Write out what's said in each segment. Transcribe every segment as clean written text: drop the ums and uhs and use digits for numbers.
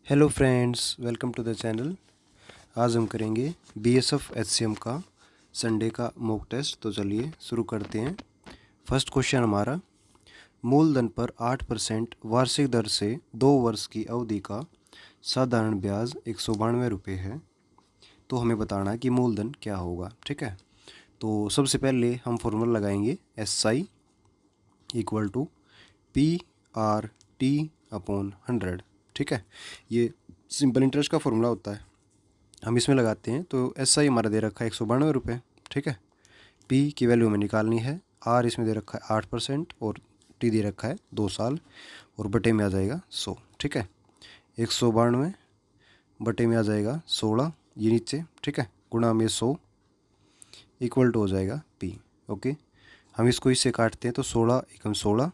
Hello friends, welcome to the channel. आज हम करेंगे बीएसएफ एचसीएम का संडे का मॉक टेस्ट। तो चलिए शुरू करते हैं। फर्स्ट क्वेश्चन हमारा, मूलधन पर 8% वार्षिक दर से 2 वर्ष की अवधि का साधारण ब्याज 192 रुपये है। तो हमें बताना है कि मूलधन क्या होगा। ठीक है, तो सबसे पहले हम फॉर्मूला लगाएंगे SI इक्वल टू PRT/100। ठीक है, ये सिंपल इंटरेस्ट का फॉर्मूला होता है, हम इसमें लगाते हैं। तो SI हमारा दे रखा है 192 रुपये। ठीक है, P की वैल्यू हमें निकालनी है। R इसमें दे रखा है 8% और T दे रखा है 2 साल और बटे में आ जाएगा 100। ठीक है, 192 बटे में आ जाएगा 16, ये नीचे। ठीक है, गुणा में 100 इक्वल टू हो जाएगा P। ओके, हम इसको इससे काटते हैं तो 16 एकम 16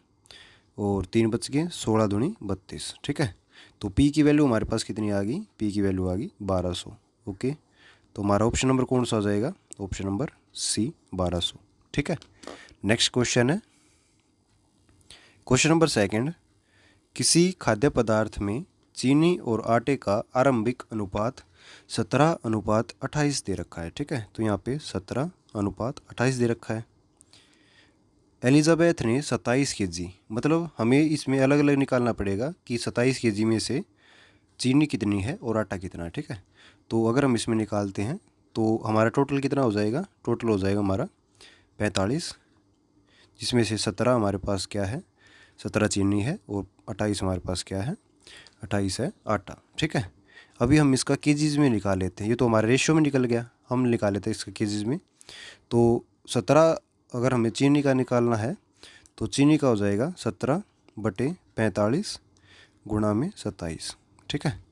और 3 बच गए, 16 दूनी 32। ठीक है, तो P की वैल्यू हमारे पास कितनी आ गई? P की वैल्यू आ गई 1200। ओके, तो हमारा ऑप्शन नंबर कौन सा हो जाएगा? Option number C 1200। ठीक है, नेक्स्ट क्वेश्चन है क्वेश्चन नंबर सेकंड। किसी खाद्य पदार्थ में चीनी और आटे का आरंभिक अनुपात 17:28 दे रखा है। ठीक है, तो यहाँ पे 17:28 दे रखा है। एलिजाबेथ ने 27 केजी, मतलब हमें इसमें अलग अलग निकालना पड़ेगा कि 27 केजी में से चीनी कितनी है और आटा कितना है। ठीक है, तो अगर हम इसमें निकालते हैं तो हमारा टोटल कितना हो जाएगा? टोटल हो जाएगा हमारा 45, जिसमें से 17 हमारे पास क्या है? 17 चीनी है और 28 हमारे पास क्या है? 28 है आटा। ठीक है, अभी हम इसका केजीज़ में निकाल लेते हैं। ये तो हमारे रेशियो में निकल गया, हम निकाल लेते हैं इसका केजीज़ में। तो 17 अगर हमें चीनी का निकालना है तो चीनी का हो जाएगा 17/45 गुणा में 27। ठीक है,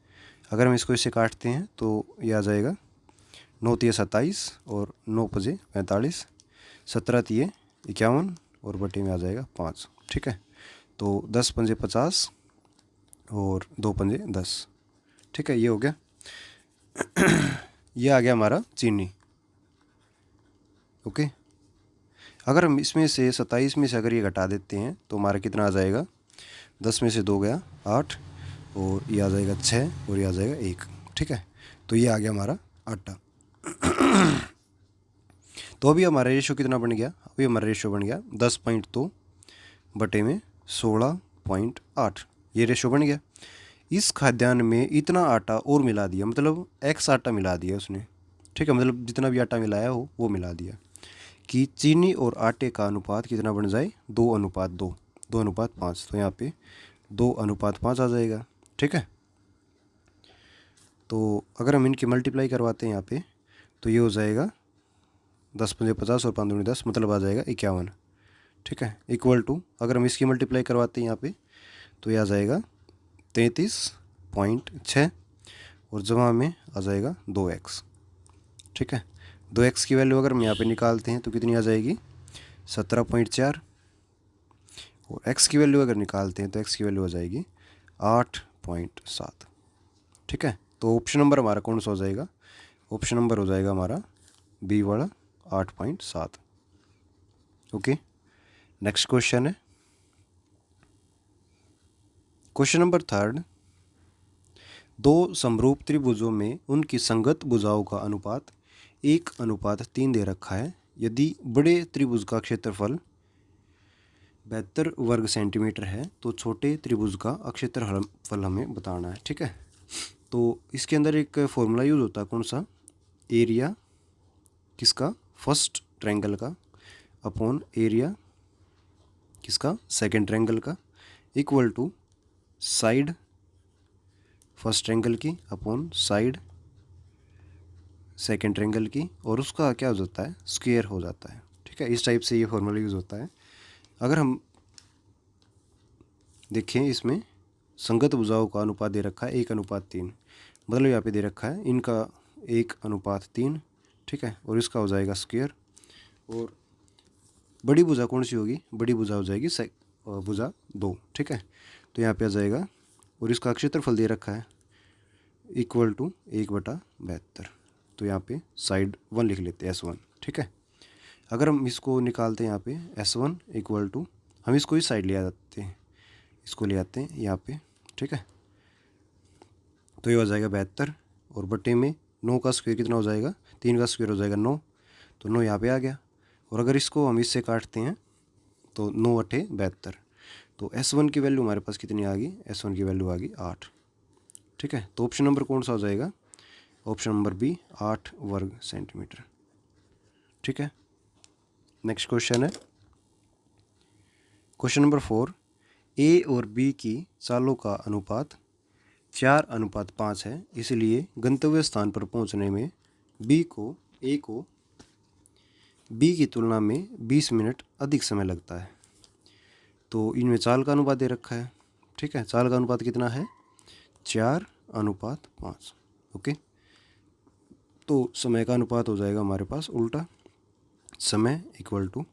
अगर हम इसको इससे काटते हैं तो ये आ जाएगा 9 तिये 27 और 9 पजे 45, 17 तिये 51 और बटे में आ जाएगा 5। ठीक है, तो 10 पंजे 50 और 2 पंजे 10। ठीक है, ये हो गया। ये आ गया हमारा चीनी। ओके, अगर हम इसमें से 27 में से अगर ये घटा देते हैं तो हमारा कितना आ जाएगा? 10 में से 2 गया 8 और ये आ जाएगा 6 और ये आ जाएगा 1। ठीक है, तो ये आ गया हमारा आटा। तो अभी हमारा रेशियो कितना बन गया? अभी हमारा रेशियो बन गया 10.2 बटे में 16.8। ये रेशियो बन गया। इस खाद्यान्न में इतना आटा और मिला दिया, मतलब एक्स आटा मिला दिया उसने। ठीक है, मतलब जितना भी आटा मिलाया हो वो मिला दिया कि चीनी और आटे का अनुपात कितना बन जाए? 2:2, 2:5। तो यहाँ पे 2:5 आ जाएगा। ठीक है, तो अगर हम इनकी मल्टीप्लाई करवाते हैं यहाँ पे तो ये हो जाएगा 10 पंजे 50 और 5 दूनी 10, मतलब आ जाएगा 51। ठीक है, इक्वल टू अगर हम इसकी मल्टीप्लाई करवाते हैं यहाँ पे तो ये आ जाएगा 33.6 और जमा में आ जाएगा 2x। ठीक है, 2x की वैल्यू अगर हम यहाँ पे निकालते हैं तो कितनी आ जाएगी? 17.4 और x की वैल्यू अगर निकालते हैं तो x की वैल्यू हो जाएगी 8.7। ठीक है, तो ऑप्शन नंबर हमारा कौन सा हो जाएगा? ऑप्शन नंबर हो जाएगा हमारा बी वाला 8.7। ओके, नेक्स्ट क्वेश्चन है क्वेश्चन नंबर थर्ड। दो समरूप त्रिभुजों में उनकी संगत भुजाओं का अनुपात 1:3 दे रखा है। यदि बड़े त्रिभुज का क्षेत्रफल 72 वर्ग सेंटीमीटर है तो छोटे त्रिभुज का क्षेत्रफल हमें बताना है। ठीक है, तो इसके अंदर एक फॉर्मूला यूज होता है, कौन सा? एरिया किसका? फर्स्ट ट्रायंगल का अपॉन एरिया किसका? सेकंड ट्रायंगल का, equal to side first triangle की अपॉन साइड सेकंड ट्रायंगल की, और उसका क्या हो जाता है? स्क्वायर हो जाता है। ठीक है, इस टाइप से ये फॉर्मूला यूज़ होता है। अगर हम देखें इसमें संगत भुजाओं का अनुपात दे रखा है 1:3, मतलब यहाँ पे दे रखा है इनका 1:3। ठीक है, और इसका हो जाएगा स्क्वायर। और बड़ी भुजा कौन सी होगी? बड़ी भुजा हो जाएगी भुजा 2। ठीक है, तो यहाँ पे आ जाएगा और इसका क्षेत्रफल दे रखा है इक्वल टू 1/72। तो यहाँ पे साइड 1 लिख लेते हैं S1। ठीक है, अगर हम इसको निकालते हैं यहाँ पे S1 इक्वल टू, हम इसको इस साइड ले आते हैं, इसको ले आते हैं यहाँ पे। ठीक है, तो ये हो जाएगा 72 और बटे में 9 का स्क्वायर कितना हो जाएगा, 3 का स्क्वायर हो जाएगा 9, तो 9 यहाँ पे आ गया। और अगर इसको हम इससे काटते हैं तो 9 अठे 72, तो S1 की वैल्यू हमारे पास कितनी आ गई, S1 की वैल्यू आ गई 8। ठीक है, तो ऑप्शन नंबर कौन सा हो जाएगा, ऑप्शन नंबर बी 8 वर्ग सेंटीमीटर। ठीक है, नेक्स्ट क्वेश्चन है क्वेश्चन नंबर 4। ए और बी की चालों का अनुपात 4:5 है, इसलिए गंतव्य स्थान पर पहुंचने में ए को बी की तुलना में 20 मिनट अधिक समय लगता है। तो इनमें चाल का अनुपात दे रखा है। ठीक है, चाल का अनुपात कितना है, 4:5। ओके, तो समय का अनुपात हो जाएगा हमारे पास उल्टा, समय इक्वल टू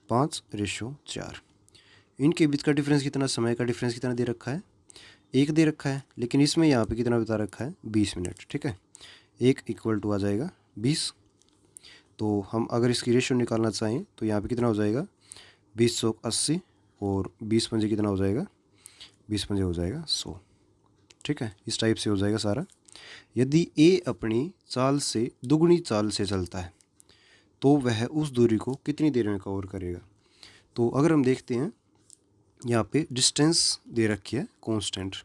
5:4। इनके बीच का डिफरेंस कितना, समय का डिफरेंस कितना दे रखा है, 1 दे रखा है, लेकिन इसमें यहाँ पे कितना बता रखा है, 20 मिनट। ठीक है, 1 इक्वल टू आ जाएगा 20। तो हम अगर इसकी रेशियो निकालना चाहें तो यहाँ पे कितना हो जाएगा, 20 चौक 80 और 20 पंजे कितना हो जाएगा, 20 पंजे हो जाएगा 100। ठीक है, इस टाइप से हो जाएगा सारा। यदि ए अपनी चाल से दुगनी चाल से चलता है तो वह उस दूरी को कितनी देर में कवर करेगा। तो अगर हम देखते हैं यहाँ पे डिस्टेंस दे रखी है कांस्टेंट,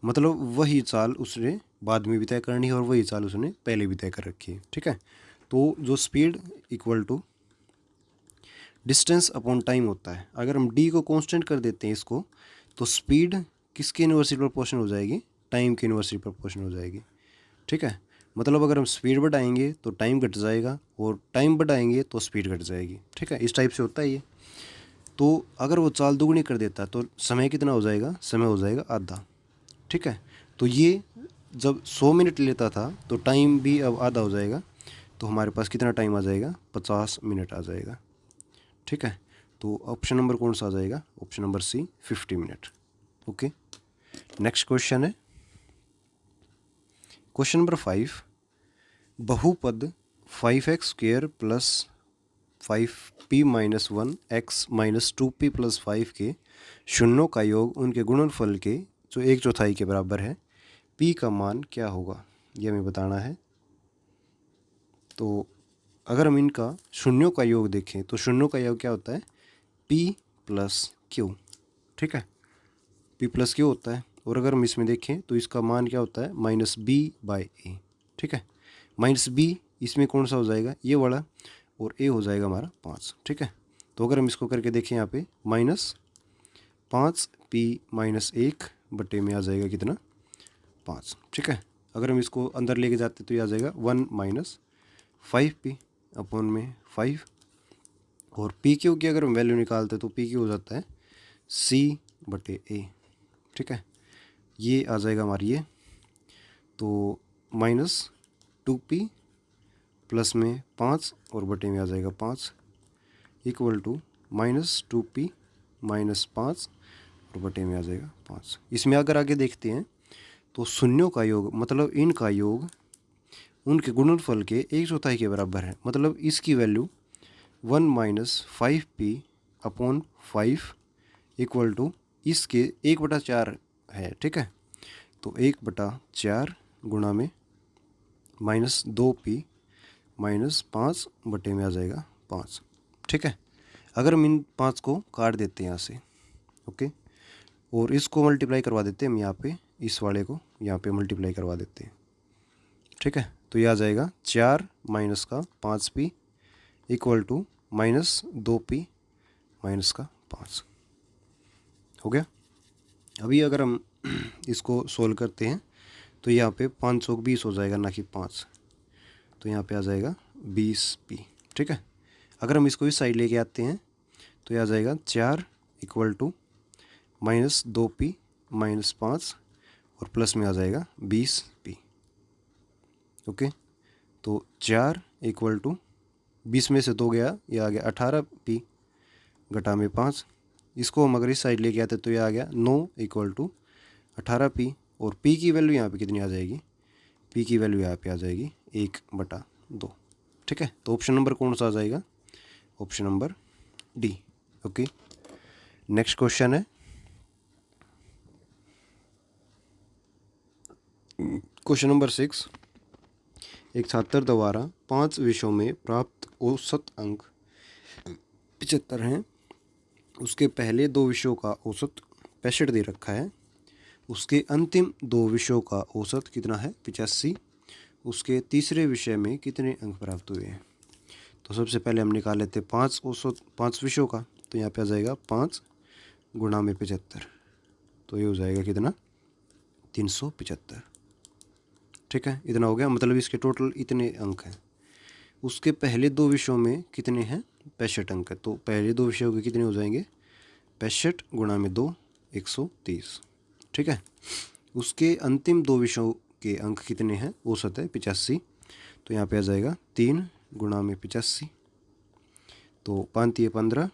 मतलब वही चाल उसने बाद में भी तय करनी है और वही चाल उसने पहले भी तय कर रखी है। ठीक है, तो जो speed equal to distance upon time होता है, अगर हम डी को कांस्टेंट कर देते हैं इसको, तो स्पीड किसके इन्वर्सली प्रोपोर्शनल हो जाएगी, टाइम के इन्वर्सली प्रोपोर्शनल हो जाएगी। ठीक है, मतलब अगर हम स्पीड बढ़ाएंगे तो टाइम घट जाएगा और टाइम बढ़ाएंगे तो स्पीड घट जाएगी। ठीक है, इस टाइप से होता है ये। तो अगर वो चाल दुगनी कर देता है तो समय कितना हो जाएगा, समय हो जाएगा आधा। ठीक है, तो ये जब 100 मिनट लेता था तो टाइम भी अब आधा हो जाएगा, तो हमारे पास कितना टाइम आ जाएगा, 50 मिनट आ जाएगा। ठीक है, तो ऑप्शन नंबर कौन सा आ जाएगा, option number C 50 minute. Okay, next question है क्वेश्चन नंबर 5। बहुपद 5x² प्लस 5p-1x-2p+5 के शून्यों का योग उनके गुणनफल के जो 1/4 के बराबर है, p का मान क्या होगा, ये हमें बताना है। तो अगर हम इनका शून्यों का योग देखें तो शून्यों का योग क्या होता है, p प्लस क्यू। ठीक है, p प्लस क्यू होता है। और अगर हम इसमें देखें तो इसका मान क्या होता है, -b/a। ठीक है, -b इसमें कौन सा हो जाएगा, ये वाला, और a हो जाएगा हमारा 5। ठीक है, तो अगर हम इसको करके देखें यहाँ पे -5p-1 बटे में आ जाएगा कितना, 5। ठीक है, अगर हम इसको अंदर लेके जाते तो ये आ जाएगा 1 - 5p अपॉन में 5। और पी क्यू की अगर हम वैल्यू निकालते तो पी क्यू हो जाता है c/a। ठीक है, ये आ जाएगा हमारी ये, तो -2p प्लस में 5 और बटे में आ जाएगा 5 इक्वल टू -2p -5 और बटे में आ जाएगा 5। इसमें अगर आगे देखते हैं तो शून्यों का योग मतलब इनका योग उनके गुणनफल के 1/4 के बराबर है, मतलब इसकी value 1 - 5p upon 5 equal to इसके 1/4 है। ठीक है, तो 1/4 गुणा में -2p -5 बटे में आ जाएगा 5। ठीक है, अगर हम इन 5 को काट देते हैं यहाँ से, ओके, और इसको मल्टीप्लाई करवा देते हैं हम यहाँ पे, इस वाले को यहाँ पे मल्टीप्लाई करवा देते हैं। ठीक है, तो ये आ जाएगा 4 माइनस का 5p equal to -2p minus का 5 हो गया। अभी अगर हम इसको सोल्व करते हैं तो यहाँ पे 5 चौक 20 हो जाएगा, ना कि 5, तो यहाँ पे आ जाएगा 20p। ठीक है, अगर हम इसको इस साइड लेके आते हैं तो ये आ जाएगा 4 इक्वल टू -2p -5 और प्लस में आ जाएगा 20p। ओके, तो 4 इक्वल टू 20 में से 2 गया, ये आ गया 18p घटा में 5। इसको हम अगर इस साइड लेके आते तो ये आ गया 9 इक्वल टू 18p और p की वैल्यू यहाँ पे कितनी आ जाएगी, p की वैल्यू यहाँ पे आ जाएगी 1/2। ठीक है, तो ऑप्शन नंबर कौन सा आ जाएगा, option number D. Okay, next question है क्वेश्चन नंबर 6, एक छात्र द्वारा 5 विषयों में प्राप्त औसत अंक 75 हैं। उसके पहले 2 विषयों का औसत 65 दे रखा है। उसके अंतिम 2 विषयों का औसत कितना है? 85। उसके तीसरे विषय में कितने अंक प्राप्त हुए हैं? तो सबसे पहले हम निकाल लेते हैं 5 औसत 5 विषयों का। तो यहाँ पे आ जाएगा 5 गुणा में 75, तो ये हो जाएगा कितना? 375। ठीक है, इतना हो गया, मतलब इसके टोटल इतने अंक हैं। उसके पहले 2 विषयों में कितने हैं? 65 अंक है। तो पहले 2 विषयों के कितने हो जाएंगे? 65 गुणा में 2, 130। ठीक है, उसके अंतिम 2 विषयों के अंक कितने हैं? औसत है 85। तो यहाँ पे आ जाएगा 3 गुणा में 85, तो 5 ये 15।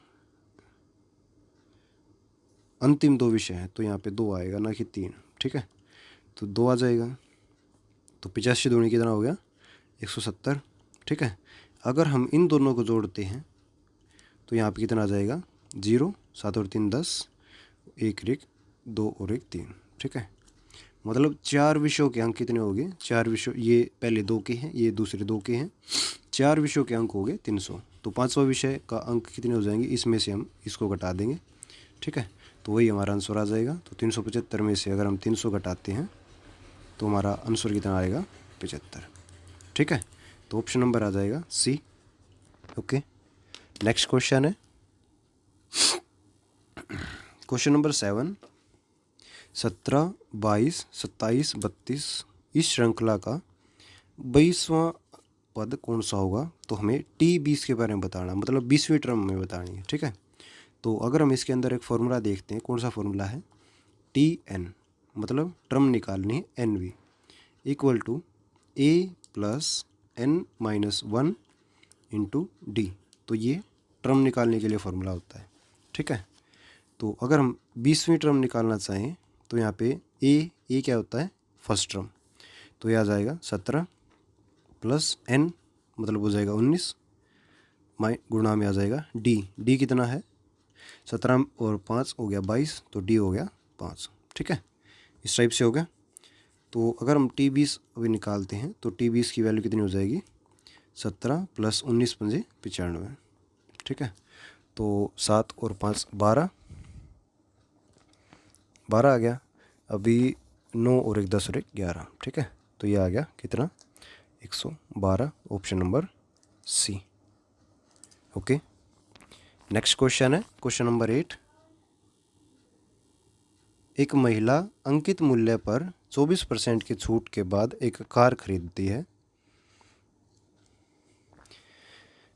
अंतिम 2 विषय हैं तो यहाँ पे 2 आएगा, ना कि 3। ठीक है, तो 2 आ जाएगा। तो 85 दूनी कितना हो गया? 170। ठीक है, अगर हम इन दोनों को जोड़ते हैं तो यहाँ पे कितना आ जाएगा? 0, 7 और 3 10, 1 1 2 और 1 3। ठीक है, मतलब 4 विषयों के अंक कितने हो गए? 4 विषयों, ये पहले 2 के हैं, ये दूसरे 2 के हैं। 4 विषयों के अंक हो गए 300। तो 5वां विषय का अंक कितने हो जाएंगे? इसमें से हम इसको घटा देंगे। ठीक है, तो वही हमारा आंसर आ जाएगा। तो 375 में से अगर हम 300 घटाते हैं तो हमारा आंसर कितना आएगा? 75। ठीक है, तो ऑप्शन नंबर आ जाएगा सी। ओके, नेक्स्ट क्वेश्चन है क्वेश्चन नंबर 7, 17, 22, 27, 32 इस श्रृंखला का 22वां पद कौन सा होगा? तो हमें T20 के बारे में बताना, मतलब 20वीं टर्म में बतानी है। ठीक है, तो अगर हम इसके अंदर एक फॉर्मूला देखते हैं, कौन सा फॉर्मूला है? TN, मतलब टर्म निकालनी है NV equal to A plus N-1 into D। तो ये टर्म निकालने के लिए फॉर्मूला होता है। ठीक है, तो अगर हम 20वीं टर्म निकालना चाहें तो यहाँ पे ए क्या होता है? First term. तो यह आ जाएगा 17 प्लस N, मतलब हो जाएगा 19, गुणा में आ जाएगा D कितना है? 17 और 5 हो गया 22, तो D हो गया 5। ठीक है, इस टाइप से हो गया। तो अगर हम T20 अभी निकालते हैं तो T20 की वैल्यू कितनी हो जाएगी? 17 प्लस 19 पंजे 95। ठीक है, तो 7 और 5 12 आ गया। अभी 9 और 1 10 और 1 11। ठीक है, तो ये आ गया कितना? 112, option number C. Okay, next question है क्वेश्चन नंबर 8, एक महिला अंकित मूल्य पर 24% की छूट के बाद एक कार खरीदती है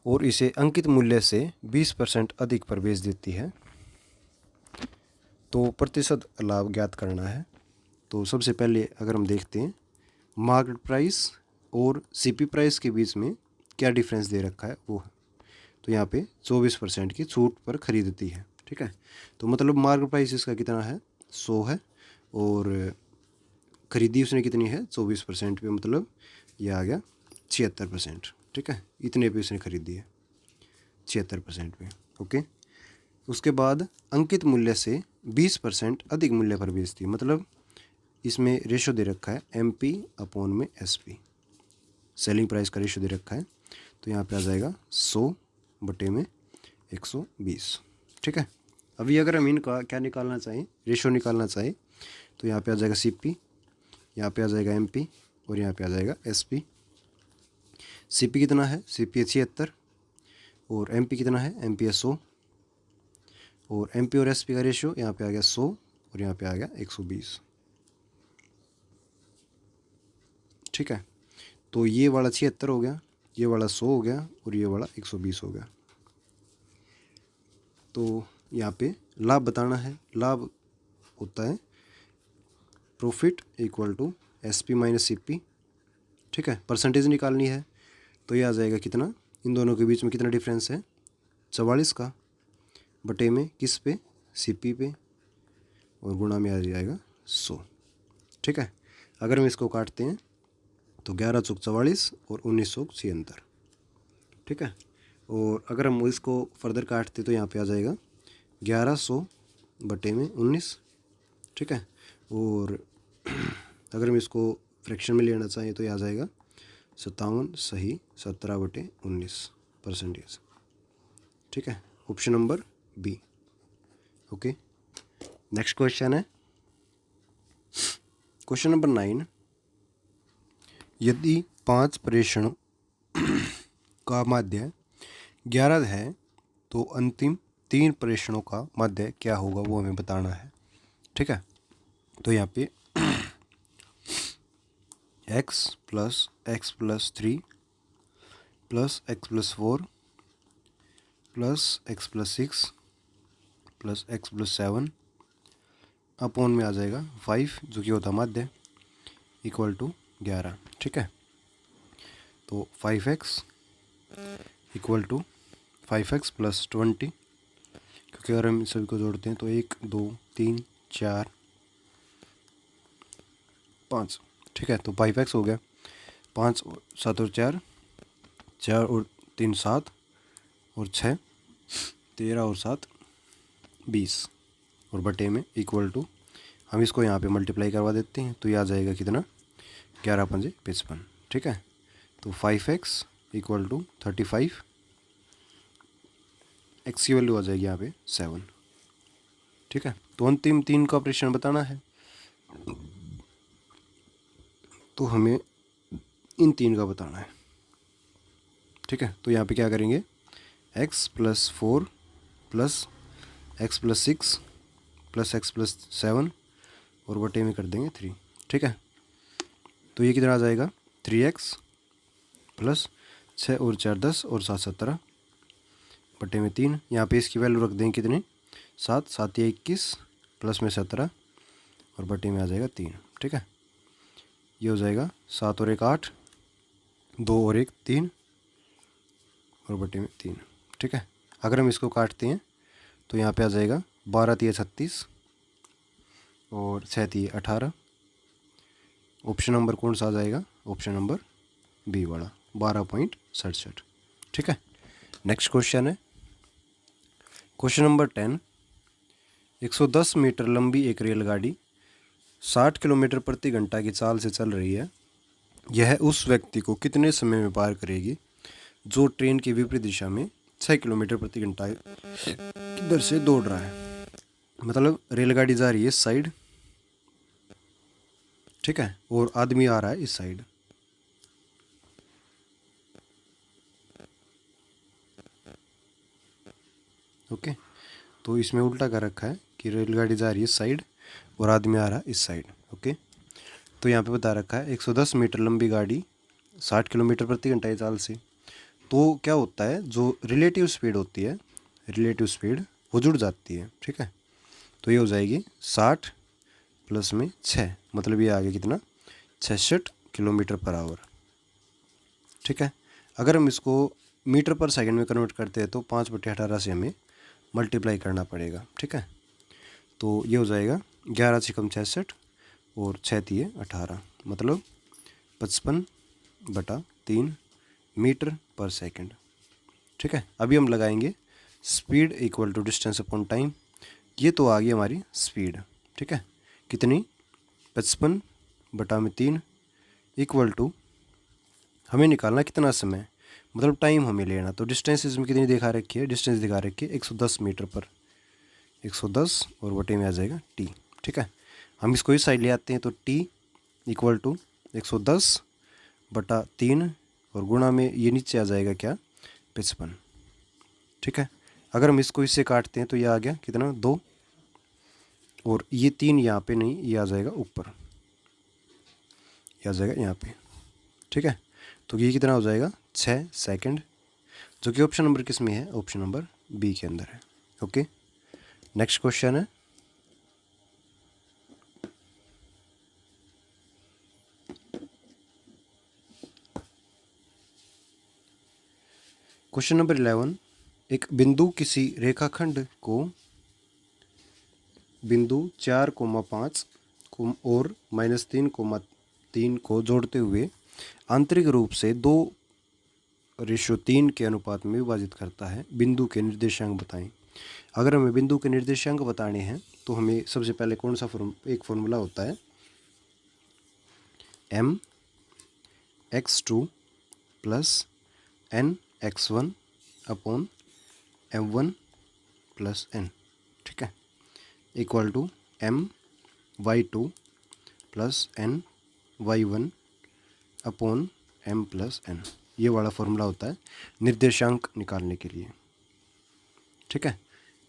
और इसे अंकित मूल्य से 20% अधिक पर बेच देती है, तो प्रतिशत लाभ ज्ञात करना है। तो सबसे पहले अगर हम देखते हैं मार्केट प्राइस और सीपी प्राइस के बीच में क्या डिफरेंस दे रखा है वो है। तो यहाँ पे 24% की छूट पर खरीदती है। ठीक है, तो मतलब मार्केट प्राइस इसका कितना है? 100 है, और खरीदी उसने कितनी है? 24% पे, मतलब ये आ गया 76%। ठीक है, इतने पे उसने खरीदी है 76% पे। ओके, उसके बाद अंकित मूल्य से 20% अधिक मूल्य पर बेचती है, मतलब इसमें रेशो दे रखा है MP/SP, सेलिंग प्राइस का रेशो दे रखा है। तो यहाँ पे आ जाएगा 100 बटे में 120। ठीक है, अभी अगर हम इनका क्या निकालना चाहें, रेशो निकालना चाहें, तो यहाँ पे आ जाएगा CP, यहाँ पे आ जाएगा MP और यहाँ पे आ जाएगा SP। CP कितना है? CP है 76, और MP कितना है? MP है 100, और MP और SP का रेशो यहाँ पे आ गया 100 और यहाँ पे आ गया 120। ठीक है, तो ये वाला 76 हो गया, ये वाला 100 हो गया और ये वाला 120 हो गया। तो यहाँ पे लाभ बताना है। लाभ होता है profit equal to SP minus CP। ठीक है, परसेंटेज निकालनी है, तो ये आ जाएगा कितना? इन दोनों के बीच में कितना डिफरेंस है? 44 का, बटे में किस पे? CP पे, और गुणा में आ जाएगा 100। ठीक है, अगर हम इसको काटते हैं तो 11 चौक 44 और 19 चौक 76। ठीक है, और अगर हम इसको फर्दर काटते तो यहाँ पे आ जाएगा 1100 बटे में 19। ठीक है, और अगर हम इसको फ्रैक्शन में लेना चाहें तो ये आ जाएगा 57 सही 17/19%। ठीक है, option number B. Okay, next question है क्वेश्चन नंबर 9। यदि 5 प्रेषणों का माध्य 11 है तो अंतिम 3 प्रेषणों का माध्य क्या होगा वो हमें बताना है। ठीक है, तो यहाँ पे x + x+3 + x+4 + x+6 + x+7 upon में आ जाएगा 5 जो कि होता माध्य इक्वल टू 11। ठीक है, तो 5x इक्वल टू 5x + 20, क्योंकि अगर हम सभी को जोड़ते हैं तो 1 2 3 4 5। ठीक है, तो 5x हो गया, 5 7 और 4 4 और 3 7 और 6 13 और 7 20 और बटे में इक्वल टू हम इसको यहाँ पे मल्टीप्लाई करवा देते हैं तो ये आ जाएगा कितना 11 पंजे 55। ठीक है, तो 5x इक्वल टू 35, x की वैल्यू आ जाएगी यहाँ पे 7। ठीक है, तो अंतिम 3 का ऑपरेशन बताना है तो हमें इन 3 का बताना है। ठीक है, तो यहाँ पे क्या करेंगे x + 4 + x+6 + x+7 और बटे में कर देंगे 3। ठीक है, तो ये कितना आ जाएगा 3x + 6 और 4 10 और 7 17 बटे में 3। यहाँ पे इसकी वैल्यू रख देंगे कितनी 7 7 या 21 प्लस में 17 और बटे में आ जाएगा 3। ठीक है, ये हो जाएगा 7 और 1 8 2 और 1 3 और बटे में 3। ठीक है, अगर हम इसको काटते हैं तो यहाँ पे आ जाएगा 12 3 36 और 6 3 18। ऑप्शन नंबर कौन सा आ जाएगा, ऑप्शन नंबर बी वाला 12.67। ठीक है, नेक्स्ट क्वेश्चन है क्वेश्चन नंबर 10। 110 मीटर लंबी एक रेलगाड़ी 60 किलोमीटर प्रति घंटा की चाल से चल रही है। यह उस व्यक्ति को कितने समय में पार करेगी जो ट्रेन की विपरीत दिशा में 6 किलोमीटर प्रति घंटा की दर से दौड़ रहा है। मतलब रेलगाड़ी जा रही है इस साइड, ठीक है, और आदमी आ रहा है इस साइड। ओके, तो इसमें उल्टा कर रखा है कि रेलगाड़ी जा रही है इस साइड और आदमी आ रहा है इस साइड। ओके, तो यहाँ पे बता रखा है 110 मीटर लंबी गाड़ी 60 किलोमीटर प्रति घंटा की चाल से। तो क्या होता है जो रिलेटिव स्पीड होती है, रिलेटिव स्पीड वो जुड़ जाती है। ठीक है, तो ये हो जाएगी 60 प्लस में 6, मतलब ये आ गया कितना 66 किलोमीटर पर आवर। ठीक है, अगर हम इसको मीटर पर सेकंड में कन्वर्ट करते हैं तो 5/18 से हमें मल्टीप्लाई करना पड़ेगा। ठीक है, तो ये हो जाएगा 11 से कम 66 और 6 तिये 18, मतलब 55/3 मीटर पर सेकंड। ठीक है, अभी हम लगाएंगे speed equal to distance upon time. ये तो आ गई हमारी स्पीड। ठीक है, कितनी 55/3 इक्वल टू हमें निकालना कितना समय, मतलब टाइम हमें लेना। तो डिस्टेंस इसमें कितनी दिखा रखी है, डिस्टेंस दिखा रखी है 110 मीटर पर, 110 और बटे में आ जाएगा टी। ठीक है, हम इसको इस साइड ले आते हैं तो टी इक्वल टू 110/3 और गुणा में ये नीचे आ जाएगा क्या 55। ठीक है, अगर हम इसको इससे काटते हैं तो ये आ गया कितना 2 और ये 3 यहाँ पे नहीं, ये आ जाएगा ऊपर, ये आ जाएगा यहाँ पे। ठीक है, तो ये कितना हो जाएगा 6 सेकंड, जो कि ऑप्शन नंबर किस में है, ऑप्शन नंबर बी के अंदर है। ओके, नेक्स्ट क्वेश्चन है क्वेश्चन नंबर 11। एक बिंदु किसी रेखाखंड को बिंदु 4,5 और -3,3 को जोड़ते हुए आंतरिक रूप से 2:3 के अनुपात में विभाजित करता है। बिंदु के निर्देशांक बताएं। अगर हमें बिंदु के निर्देशांक बताने हैं तो हमें सबसे पहले कौन सा एक फॉर्मूला होता है M X two plus N X one upon M one plus N, ठीक है, equal to M Y two plus N Y one upon M plus N. ये वाला फॉर्मूला होता है निर्देशांक निकालने के लिए, ठीक है।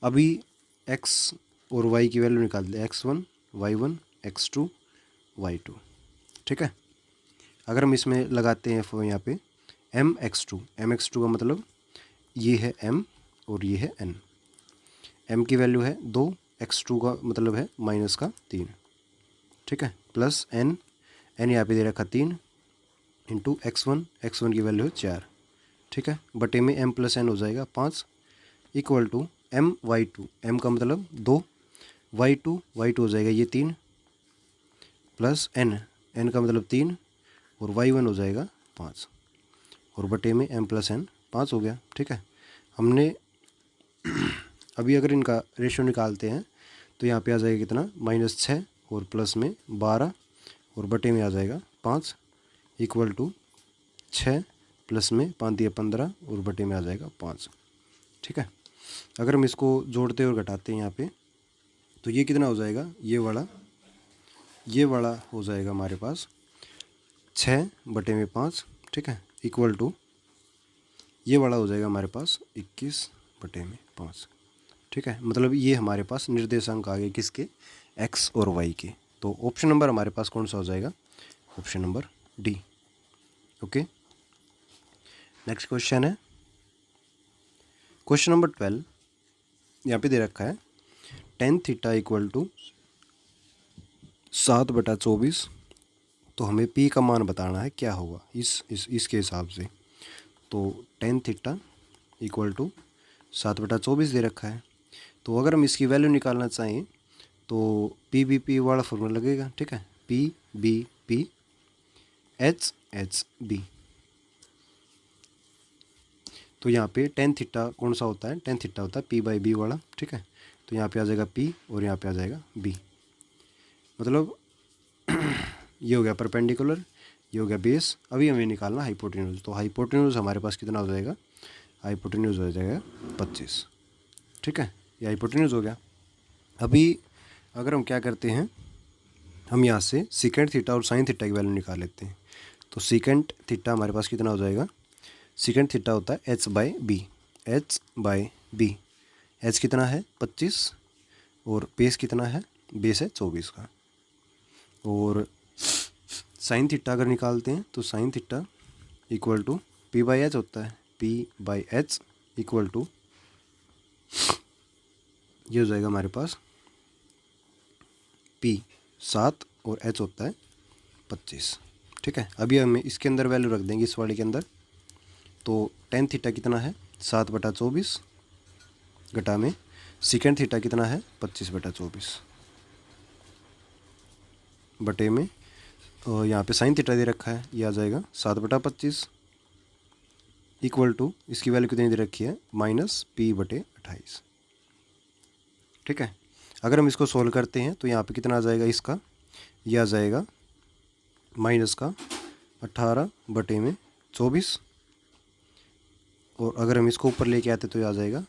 अभी x और y की वैल्यू निकाल दे, x1 y1 x2 y2, ठीक है। अगर हम इसमें लगाते हैं यहाँ पे mx2 का मतलब ये है m और ये है n। m की वैल्यू है 2, x2 का मतलब है -3, ठीक है, प्लस n यहाँ पे दे रखा 3 इंटू x1 की वैल्यू है 4, ठीक है, बटे में m प्लस n हो जाएगा 5 equal to m y2, m का मतलब 2, y2 हो जाएगा ये 3 प्लस n का मतलब 3 और y1 हो जाएगा 5 और बटे में m प्लस n 5 हो गया, ठीक है। हमने अभी अगर इनका रेशियो निकालते हैं तो यहाँ पे आ जाएगा कितना, -6 और प्लस में 12 और बटे में आ जाएगा 5 इक्वल टू 6 प्लस में 5 दिया 15 और बटे में आ जाएगा 5, ठीक है। अगर हम इसको जोड़ते और घटाते हैं यहाँ पे तो ये कितना हो जाएगा, ये वाला हो जाएगा हमारे पास 6 बटे में 5, ठीक है, इक्वल टू ये वाला हो जाएगा हमारे पास 21 बटे में 5, ठीक है। मतलब ये हमारे पास निर्देशांक आ गए किसके, x और y के। तो ऑप्शन नंबर हमारे पास कौन सा हो जाएगा, option number D. Okay, next question है क्वेश्चन नंबर 12। यहाँ पे दे रखा है tan थीटा इक्वल टू 7/24। तो हमें p का मान बताना है क्या होगा इसके हिसाब से। तो tan थीटा इक्वल टू 7/24 दे रखा है। तो अगर हम इसकी वैल्यू निकालना चाहें तो p वाला फॉर्मूला लगेगा, ठीक है, p h b। तो यहाँ पे tan थीटा कौन सा होता है, tan थीटा होता है p/b वाला, ठीक है। तो यहाँ पे आ जाएगा p और यहाँ पे आ जाएगा b, मतलब ये हो गया परपेंडिकुलर, ये हो गया बेस। अभी हमें निकालना हाइपोटेन्यूज। तो हाइपोटेन्यूज हमारे पास कितना हो जाएगा, हाइपोटेन्यूज हो जाएगा 25, ठीक है, ये हाइपोटेन्यूज हो गया। अभी अगर हम क्या करते हैं, हम यहाँ से सीकेंट थीटा और साइन थीटा की वैल्यू निकाल लेते हैं। तो सीकेंट थीटा हमारे पास कितना हो जाएगा, सीकेंट थीटा होता है h/b, h कितना है 25 और बेस कितना है, बेस है 24 का। और साइन थीटा अगर निकालते हैं तो sine theta equal to p/h होता है, p/h इक्वल टू ये हो जाएगा हमारे पास p 7 और h होता है 25, ठीक है। अभी हमें इसके अंदर वैल्यू रख देंगे इस वाले के अंदर। तो tan थीटा कितना है 7/24 घटा में सीकेंट थीटा कितना है 25/24 बटे में यहाँ पे साइन थीटा दे रखा है, ये आ जाएगा 7/25 इक्वल टू इसकी वैल्यू कितनी दे रखी है -p/28, ठीक है। अगर हम इसको सोल्व करते हैं तो यहाँ पे कितना आ जाएगा इसका, यह आ जाएगा -18/24 और अगर हम इसको ऊपर लेके आते तो ये आ जाएगा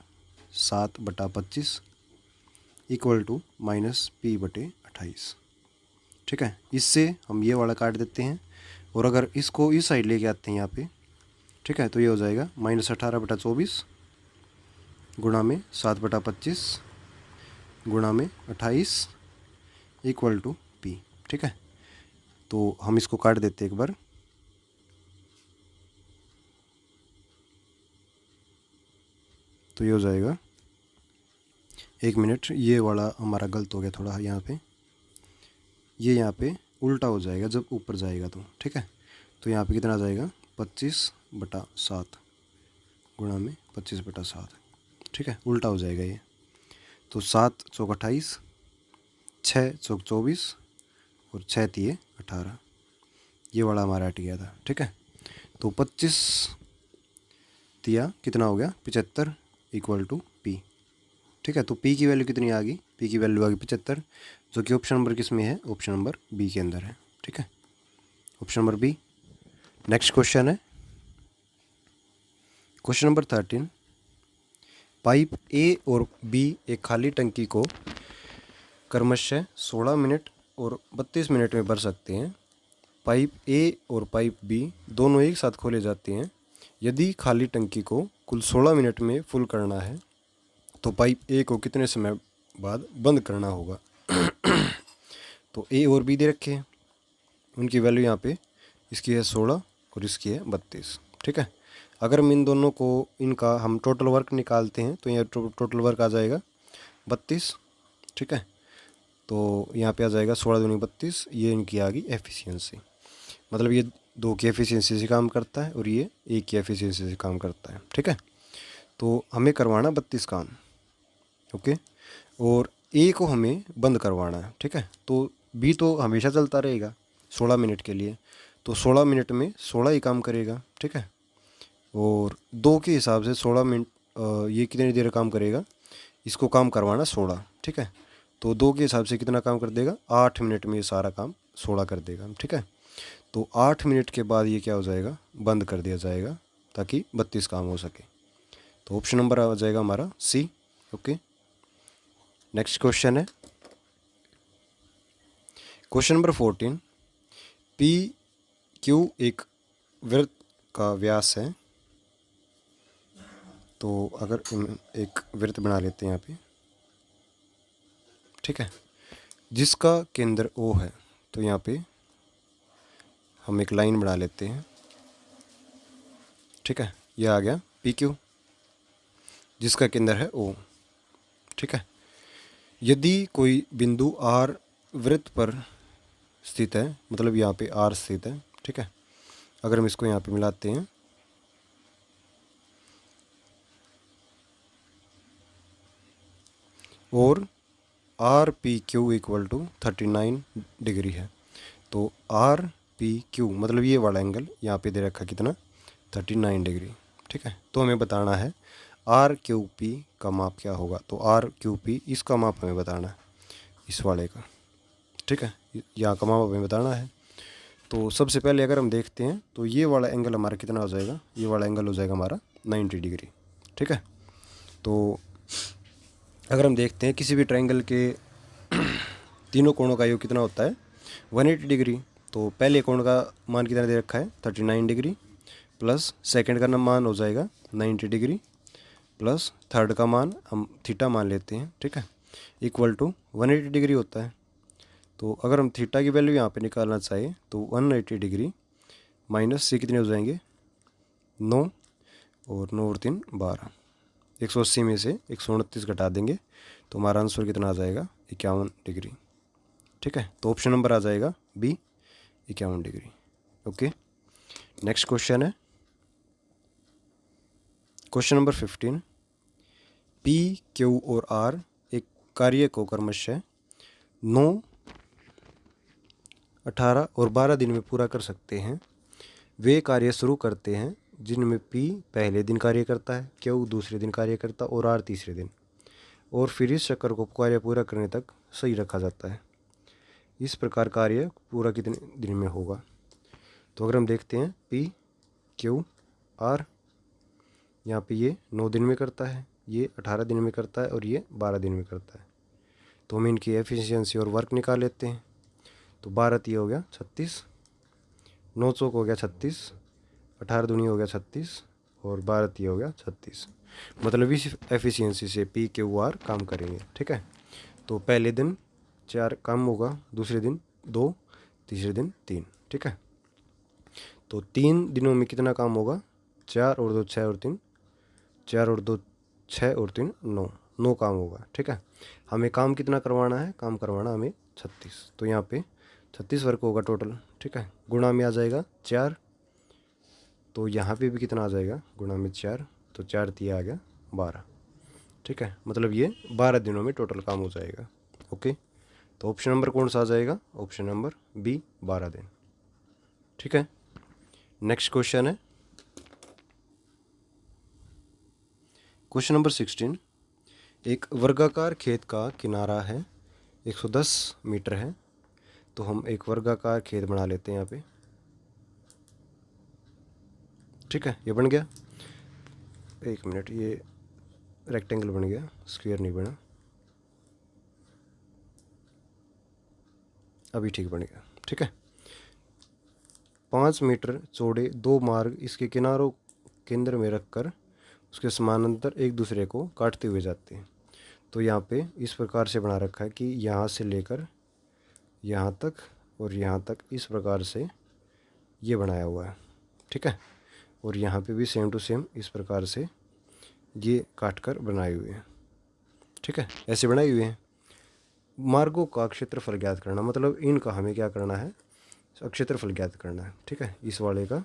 7/25 इक्वल टू -p/28, ठीक है। इससे हम ये वाला काट देते हैं और अगर इसको इस साइड लेके आते हैं यहाँ पे, ठीक है, तो ये हो जाएगा -18/24 गुणा में 7/25 गुणा में 28 इक्वल टू p, ठीक है। तो हम इसको काट देते हैं एक बार। तो ये हो जाएगा, एक मिनट, ये वाला हमारा गलत हो गया थोड़ा, यहाँ पे ये यहाँ पे उल्टा हो जाएगा जब ऊपर जाएगा तो, ठीक है। तो यहाँ पे कितना आ जाएगा 25/7 गुणा में 25/7, ठीक है, उल्टा हो जाएगा ये। तो 7 चौक 28, 6 चौक 24 और 6 तिये 18, ये वाला हमारा हट गया था, ठीक है। तो 25 तिया कितना हो गया 75 इक्वल टू p, ठीक है। तो p की वैल्यू कितनी आ गई, p की वैल्यू आ गई 75, जो कि ऑप्शन नंबर किस में है, ऑप्शन नंबर बी के अंदर है, ठीक है। Option number B. Next question है क्वेश्चन नंबर 13। पाइप ए और बी एक खाली टंकी को क्रमशः 16 मिनट और 32 मिनट में भर सकते हैं। पाइप ए और पाइप बी दोनों एक साथ खोले जाते हैं। यदि खाली टंकी को कुल 16 मिनट में फुल करना है तो पाइप ए को कितने समय बाद बंद करना होगा। तो ए और बी दे रखे हैं, उनकी वैल्यू यहाँ पे इसकी है 16 और इसकी है 32। ठीक है, अगर हम इन दोनों को इनका हम टोटल वर्क निकालते हैं तो यहाँ टोटल वर्क आ जाएगा 32। ठीक है, तो यहाँ पे आ जाएगा 16 दूनी 32, ये इनकी आ गई एफिशिएंसी। मतलब ये 2 की एफिशिएंसी से काम करता है और ये 1 की एफिशिएंसी से काम करता है। ठीक है, तो हमें करवाना 32 काम। ओके, और ए को हमें बंद करवाना है। ठीक है, तो बी तो हमेशा चलता रहेगा 16 मिनट के लिए, तो 16 मिनट में 16 ही काम करेगा। ठीक है, और 2 के हिसाब से 16 मिनट ये कितनी देर काम करेगा, इसको काम करवाना 16। ठीक है, तो 2 के हिसाब से कितना काम कर देगा, 8 मिनट में ये सारा काम 16 कर देगा। ठीक है, तो 8 मिनट के बाद ये क्या हो जाएगा, बंद कर दिया जाएगा ताकि 32 काम हो सके। तो ऑप्शन नंबर आ जाएगा हमारा सी। ओके, नेक्स्ट क्वेश्चन है क्वेश्चन नंबर 14। पी क्यू एक वृत्त का व्यास है। तो अगर एक वृत्त बना लेते हैं यहाँ पे, ठीक है, जिसका केंद्र ओ है, तो यहाँ पे हम एक लाइन बना लेते हैं। ठीक है, यह आ गया पी क्यू जिसका केंद्र है ओ। ठीक है, यदि कोई बिंदु आर वृत्त पर स्थित है, मतलब यहाँ पे आर स्थित है। ठीक है, अगर हम इसको यहाँ पे मिलाते हैं और R P Q equal to 39 degree है, तो आर पी क्यू मतलब ये वाला एंगल यहाँ पे दे रखा कितना, 39 डिग्री। ठीक है, तो हमें बताना है आर क्यू पी का माप क्या होगा। तो आर क्यू पी इसका माप हमें बताना है, इस वाले का। ठीक है, यहाँ का माप हमें बताना है। तो सबसे पहले अगर हम देखते हैं तो ये वाला एंगल हमारा कितना हो जाएगा, ये वाला एंगल हो जाएगा हमारा 90 डिग्री। ठीक है, तो अगर हम देखते हैं किसी भी ट्रायंगल के तीनों कोणों का योग कितना होता है, 180 डिग्री। तो पहले कोण का मान कितना दे रखा है, 39 डिग्री, प्लस सेकंड का मान हो जाएगा 90 डिग्री, प्लस थर्ड का मान हम थीटा मान लेते हैं। ठीक है, इक्वल टू 180 डिग्री होता है। तो अगर हम थीटा की वैल्यू यहाँ पे निकालना चाहें तो 180 डिग्री माइनस से कितने हो जाएंगे, 9, और 9 और 3 12, 180 में से 129 घटा देंगे तो हमारा आंसर कितना आ जाएगा, 51 डिग्री। ठीक है, तो ऑप्शन नंबर आ जाएगा B, 51 degree. Okay, next question है क्वेश्चन नंबर 15। पी क्यू और आर एक कार्य को क्रमशः 9, 18 और 12 दिन में पूरा कर सकते हैं। वे कार्य शुरू करते हैं जिनमें पी पहले दिन कार्य करता है, क्यू दूसरे दिन कार्य करता है और आर तीसरे दिन, और फिर इस चक्र को कार्य पूरा करने तक सही रखा जाता है। इस प्रकार कार्य पूरा कितने दिन में होगा। तो अगर हम देखते हैं पी क्यू आर, यहाँ पे ये 9 दिन में करता है, ये 18 दिन में करता है और ये 12 दिन में करता है। तो हम इनकी एफिशिएंसी और वर्क निकाल लेते हैं। तो 12 तीय हो गया 36, 9 चौक हो गया 36, 18 दूनी हो गया 36 और 12 तीय हो गया 36। मतलब इस एफिशिएंसी से पी क्यू आर काम करेंगे। ठीक है, तो पहले दिन 4 काम होगा, दूसरे दिन 2, तीसरे दिन 3। ठीक है, तो 3 दिनों में कितना काम होगा, 4 और 2 6 और 3, 4 और 2 6 और 3 9 काम होगा। ठीक है, हमें काम कितना करवाना है, काम करवाना हमें 36। तो यहाँ पे 36 वर्क होगा टोटल। ठीक है, गुणा में आ जाएगा 4, तो यहाँ पे भी कितना आ जाएगा, गुणा में 4, तो 4 तीय आ गया 12। ठीक है, मतलब ये 12 दिनों में टोटल काम हो जाएगा। ओके, तो ऑप्शन नंबर कौन सा आ जाएगा, ऑप्शन नंबर बी, 12 दिन। ठीक है, नेक्स्ट क्वेश्चन है क्वेश्चन नंबर 16। एक वर्गाकार खेत का किनारा है 110 मीटर है। तो हम एक वर्गाकार खेत बना लेते हैं यहाँ पे। ठीक है, ये बन गया। एक मिनट, ये रेक्टेंगल बन गया, स्क्वायर नहीं बना, अभी ठीक बन गया। ठीक है, 5 मीटर चौड़े 2 मार्ग इसके किनारों केंद्र में रखकर उसके समानांतर एक दूसरे को काटते हुए जाते हैं। तो यहाँ पे इस प्रकार से बना रखा है कि यहाँ से लेकर यहाँ तक और यहाँ तक इस प्रकार से ये बनाया हुआ है। ठीक है, और यहाँ पे भी सेम टू सेम इस प्रकार से ये काट कर बनाए हुए हैं। ठीक है, ऐसे बनाए हुए हैं। मार्गों का क्षेत्रफल ज्ञात करना, मतलब इनका हमें क्या करना है, क्षेत्रफल ज्ञात करना है। ठीक है, इस वाले का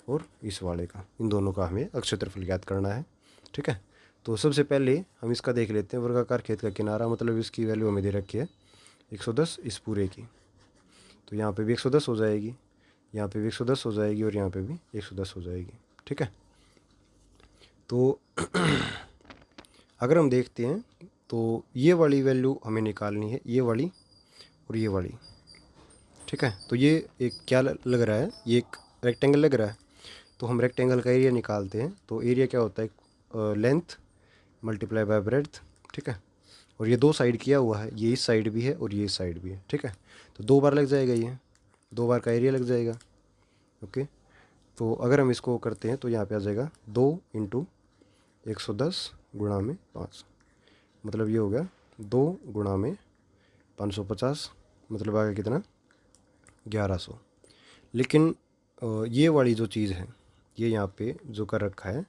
और इस वाले का, इन दोनों का हमें क्षेत्रफल ज्ञात करना है। ठीक है, तो सबसे पहले हम इसका देख लेते हैं। वर्गाकार खेत का किनारा, मतलब इसकी वैल्यू हमें दे रखी है 110 इस पूरे की। तो यहाँ पे भी 110 हो जाएगी, यहाँ पे भी 110 हो जाएगी और यहाँ पे भी 110 हो जाएगी। ठीक है, तो अगर हम देखते हैं तो ये वाली वैल्यू हमें निकालनी है, ये वाली और ये वाली। ठीक है, तो ये एक क्या लग रहा है, ये एक रेक्टेंगल लग रहा है। तो हम रेक्टेंगल का एरिया निकालते हैं। तो एरिया क्या होता है, लेंथ मल्टीप्लाई बाय ब्रेड्थ। ठीक है, और ये 2 साइड किया हुआ है, ये इस साइड भी है और ये इस साइड भी है। ठीक है, तो 2 बार लग जाएगा, ये 2 बार का एरिया लग जाएगा। ओके, तो अगर हम इसको करते हैं तो यहाँ पे आ जाएगा 2 × 110 × 5, मतलब ये हो गया 2 × 550, मतलब आ गया कितना, 1100। लेकिन ये वाली जो चीज़ है, ये यहाँ पे जो कर रखा है,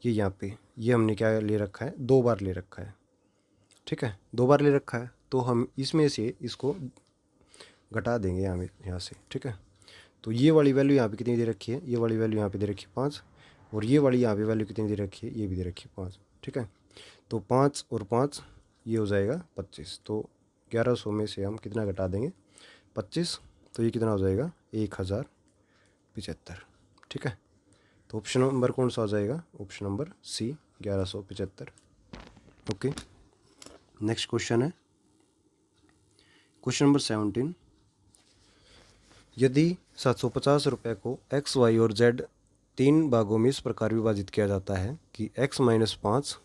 ये यहाँ पे ये हमने क्या ले रखा है, 2 बार ले रखा है। ठीक है, 2 बार ले रखा है, तो हम इसमें से इसको घटा देंगे यहाँ से। ठीक है, तो ये वाली वैल्यू यहाँ पे कितनी दे रखी है, ये वाली वैल्यू यहाँ पे दे रखी है 5, और ये वाली यहाँ पे वैल्यू कितनी दे रखी है, ये भी दे रखी है 5। ठीक है, तो 5 और 5 ये हो जाएगा 25। तो 1100 में से हम कितना घटा देंगे, 25, तो ये कितना हो जाएगा, 1075। ठीक है, तो ऑप्शन नंबर कौन सा हो जाएगा, option number C, 1175। Okay, next question है क्वेश्चन नंबर 17। यदि 750 रुपये को एक्स, वाई और जेड 3 भागों में इस प्रकार विभाजित किया जाता है कि x-5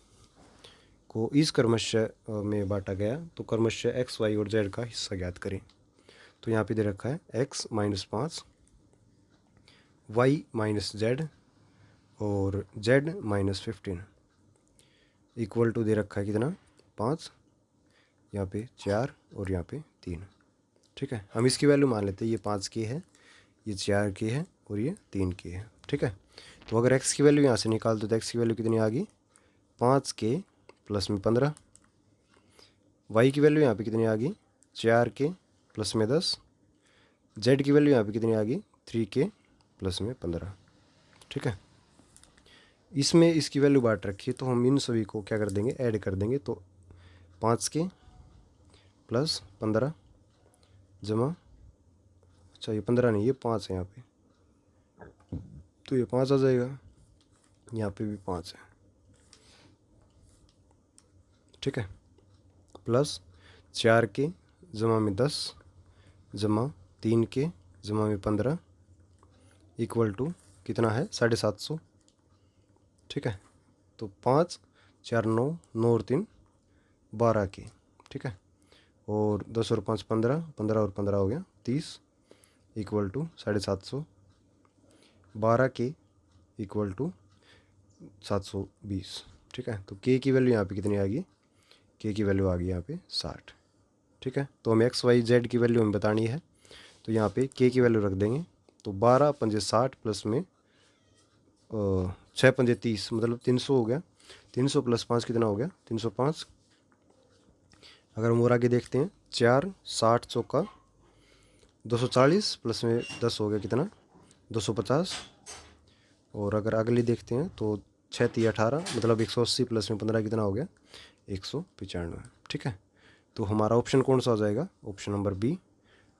को इस क्रमशः में बांटा गया, तो क्रमशः एक्स, वाई और जेड का हिस्सा ज्ञात करें। तो यहाँ पे दे रखा है x-5, y-z और z-15 इक्वल टू दे रखा है कितना, 5, यहाँ पे 4 और यहाँ पे 3। ठीक है, हम इसकी वैल्यू मान लेते हैं, ये 5 की है, ये 4 की है और ये 3 की है। ठीक है, तो अगर x की वैल्यू यहाँ से निकाल दो तो x की वैल्यू कितनी आ गई, 5 के प्लस में 15। y की वैल्यू यहाँ पे कितनी आ गई, 4 के प्लस में 10। z की वैल्यू यहाँ पे कितनी आ गई, 3 के प्लस में 15। ठीक है, इसमें इसकी वैल्यू बांट रखी है, तो हम इन सभी को क्या कर देंगे, ऐड कर देंगे। तो 5 के प्लस 15 जमा, अच्छा ये 15 नहीं, ये 5 है यहाँ पे, तो ये 5 आ जाएगा, यहाँ पे भी 5 है। ठीक है, प्लस 4 के जमा में 10 जमा 3 के जमा में 15 इक्वल टू कितना है, 750। ठीक है, तो 5 4 9 9 और 3 12 के। ठीक है, और 10 और 5 15, 15 और 15 हो गया 30 इक्वल टू 750। 12 के इक्वल टू 720। ठीक है, तो के की वैल्यू यहाँ पे कितनी आ गई, के की वैल्यू आ गई यहाँ पे 60। ठीक है, तो हमें एक्स, वाई, जेड की वैल्यू हमें बतानी है, तो यहाँ पे के की वैल्यू रख देंगे। तो 12 पंजे 60 प्लस में 6 पंजे 30, मतलब 300 हो गया। 300 प्लस 5 कितना हो गया, 305। अगर हम और आगे देखते हैं, 4 60 चौका 240 प्लस में 10 हो गया कितना, 250। और अगर अगली देखते हैं तो 6 3 18, मतलब 180 प्लस में 15 कितना हो गया, 195। ठीक है, तो हमारा ऑप्शन कौन सा हो जाएगा, ऑप्शन नंबर बी,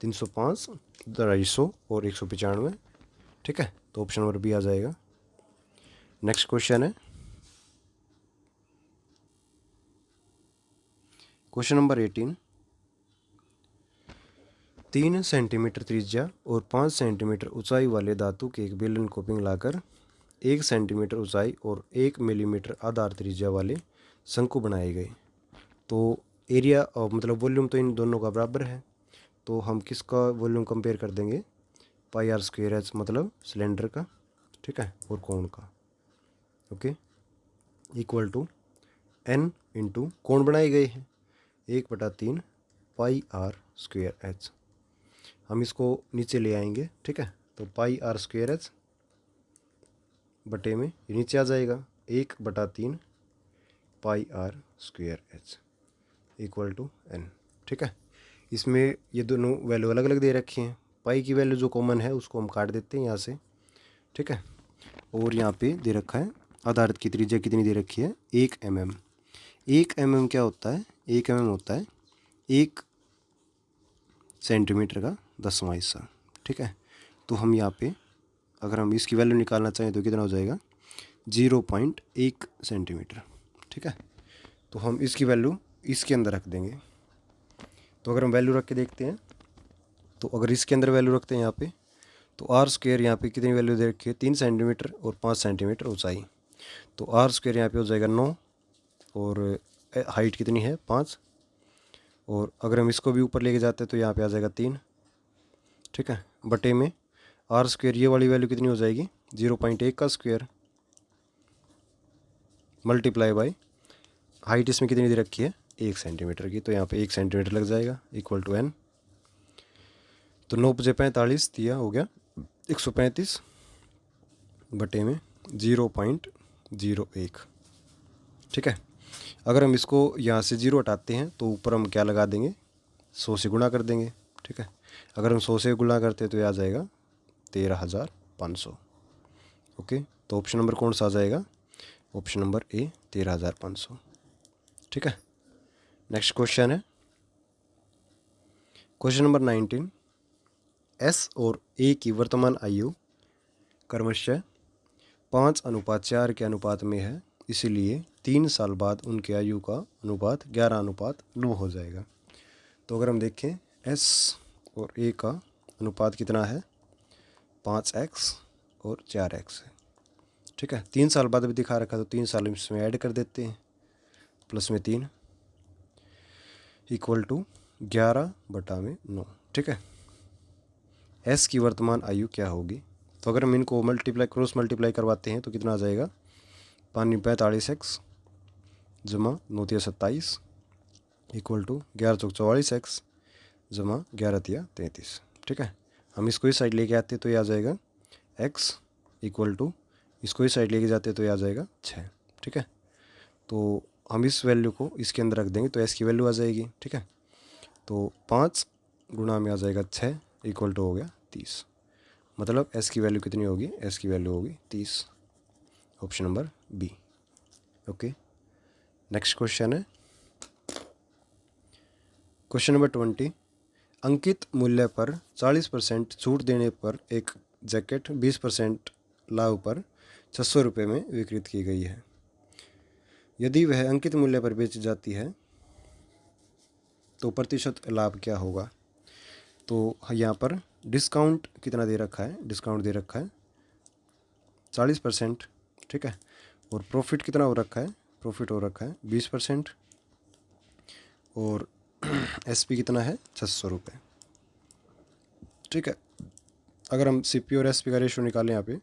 305, 250 और 195। ठीक है, तो ऑप्शन नंबर बी आ जाएगा। नेक्स्ट क्वेश्चन है क्वेश्चन नंबर 18। 3 सेंटीमीटर त्रिज्या और 5 सेंटीमीटर ऊंचाई वाले धातु के एक बेलन को पिघलाकर 1 सेंटीमीटर ऊंचाई और 1 मिलीमीटर आधार त्रिज्या वाले शंकु बनाए गए। तो एरिया और मतलब वॉल्यूम तो इन दोनों का बराबर है, तो हम किसका वॉल्यूम कंपेयर कर देंगे, पाई आर स्क्वायर एच मतलब सिलेंडर का, ठीक है, और कोण का, okay, equal to N into कोण बनाए गए हैं 1/3 पाई आर स्क्वायर एच। हम इसको नीचे ले आएंगे, ठीक है, तो पाई आर स्क्वायर एच बटे में ये नीचे आ जाएगा 1/3 pi are square h equal to n, ठीक है। इसमें ये दोनों वैल्यू अलग अलग दे रखी हैं, पाई की वैल्यू जो कॉमन है उसको हम काट देते हैं यहाँ से, ठीक है, और यहाँ पे दे रखा है आधार की त्रिज्या कितनी दे रखी है 1 mm। 1 mm क्या होता है, 1 mm होता है 1 सेंटीमीटर का 10वां हिस्सा, ठीक है। तो हम यहाँ पे अगर हम इसकी वैल्यू निकालना चाहें तो कितना हो जाएगा 0.1 सेंटीमीटर, ठीक है। तो हम इसकी वैल्यू इसके अंदर रख देंगे। तो अगर हम वैल्यू रख के देखते हैं, तो अगर इसके अंदर वैल्यू रखते हैं यहाँ पे, तो आर स्क्वायर यहाँ पे कितनी वैल्यू दे रखी है 3 सेंटीमीटर और 5 सेंटीमीटर ऊंचाई, तो आर स्क्वायर यहाँ पे हो जाएगा 9 और हाइट कितनी है 5, और अगर हम इसको भी ऊपर लेके जाते हैं तो यहाँ पे आ जाएगा 3, ठीक है, बटे में आर स्क्वायर ये वाली वैल्यू कितनी हो जाएगी 0.1 का स्क्वायर मल्टीप्लाई बाई हाइट इसमें कितनी दे रखी है 1 सेंटीमीटर की, तो यहाँ पे 1 सेंटीमीटर लग जाएगा इक्वल टू एन। तो 9×45 दिया हो गया 135 बटे में 0.01, ठीक है। अगर हम इसको यहाँ से 0 हटाते हैं तो ऊपर हम क्या लगा देंगे 100 से गुणा कर देंगे, ठीक है। अगर हम 100 से गुणा करते हैं तो ये आ जाएगा 13,500, ओके। तो ऑप्शन नंबर कौन सा आ जाएगा, ऑप्शन नंबर ए 13,500, ठीक है। नेक्स्ट क्वेश्चन है क्वेश्चन नंबर 19। एस और ए की वर्तमान आयु क्रमशः 5:4 के अनुपात में है, इसलिए 3 साल बाद उनके आयु का अनुपात 11:9 हो जाएगा। तो अगर हम देखें एस और ए का अनुपात कितना है 5x और 4x है, ठीक है। 3 साल बाद भी दिखा रखा तो 3 साल इसमें ऐड कर देते हैं, प्लस में 3 इक्वल टू 11/9, ठीक है। एस की वर्तमान आयु क्या होगी, तो अगर हम इनको क्रॉस मल्टीप्लाई करवाते हैं तो कितना आ जाएगा 5×45x जमा 9×27 इक्वल टू 11×4 = 44x जमा 11×3 = 33, ठीक है। हम इसको इस साइड लेके आते तो ये आ जाएगा x इक्वल टू इसको इस साइड लेके जाते तो ये आ जाएगा 6, ठीक है। तो हम इस वैल्यू को इसके अंदर रख देंगे तो s की वैल्यू आ जाएगी, ठीक है। तो 5 गुणा में आ जाएगा 6 इक्वल टू हो गया 30, मतलब s की वैल्यू कितनी होगी, s की वैल्यू होगी 30, option number B, okay. Next question है क्वेश्चन नंबर 20। अंकित मूल्य पर 40% छूट देने पर एक जैकेट 20% लाभ पर 600 रुपये में विक्रित की गई है। यदि वह अंकित मूल्य पर बेची जाती है तो प्रतिशत लाभ क्या होगा। तो यहाँ पर डिस्काउंट कितना दे रखा है, डिस्काउंट दे रखा है 40%, ठीक है, और प्रॉफिट कितना हो रखा है, प्रॉफिट हो रखा है 20%, और एसपी कितना है 600 रुपये, ठीक है। अगर हम सीपी और एसपी का रेशो निकालें यहाँ पे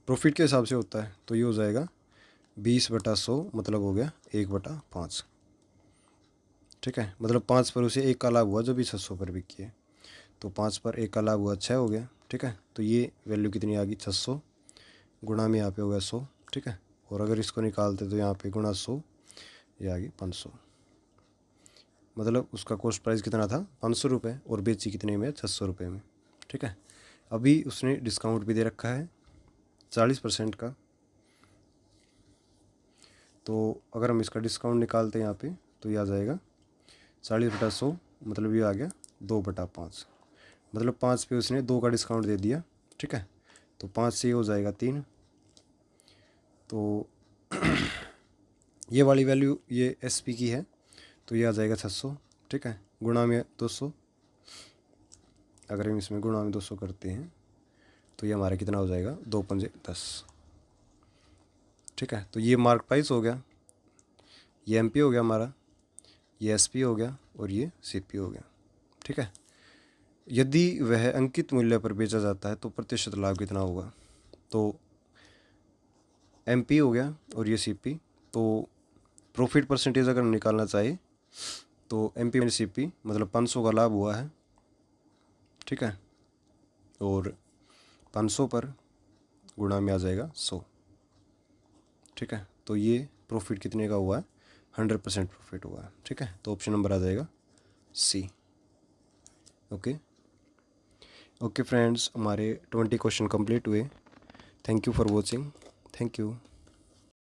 प्रॉफिट के हिसाब से होता है तो ये हो जाएगा 20/100 मतलब हो गया 1/5, ठीक है। मतलब 5 पर उसे 1 का लाभ हुआ जो भी 600 पर बिकी है, तो 5 पर 1 का लाभ हुआ 6 हो गया, ठीक है। तो ये वैल्यू कितनी आ गई 600 गुणा में यहाँ पे हो गया 100, ठीक है, और अगर इसको निकालते तो यहाँ पे गुणा 100 ये आ गई 500, मतलब उसका कॉस्ट प्राइस कितना था 500 रुपये और बेची कितने में 600 रुपये में, ठीक है। अभी उसने डिस्काउंट भी दे रखा है 40% का, तो अगर हम इसका डिस्काउंट निकालते हैं यहाँ पे तो ये आ जाएगा 40/100 मतलब ये आ गया 2/5, मतलब 5 पे उसने 2 का डिस्काउंट दे दिया, ठीक है। तो 5 से ये हो जाएगा 3, तो ये वाली वैल्यू ये एसपी की है तो ये आ जाएगा 600, ठीक है, गुणा में 200, अगर हम इसमें गुणा में 200 करते हैं तो ये हमारा कितना हो जाएगा, 2 पंजे 10। ठीक है, तो ये मार्क प्राइस हो गया, ये एमपी हो गया हमारा, ये एसपी हो गया और ये सीपी हो गया। ठीक है, यदि वह अंकित मूल्य पर बेचा जाता है तो प्रतिशत लाभ कितना होगा, तो एमपी हो गया और ये सीपी। तो प्रॉफिट परसेंटेज अगर निकालना चाहिए तो एमपी में सीपी मतलब 500 का लाभ हुआ है। ठीक है, और 500 पर गुणा में आ जाएगा 100। ठीक है, तो ये प्रॉफिट कितने का हुआ है, 100% प्रॉफिट हुआ है। ठीक है, तो ऑप्शन नंबर आ जाएगा सी। ओके ओके फ्रेंड्स, हमारे 20 क्वेश्चन कंप्लीट हुए। Thank you for watching. Thank you.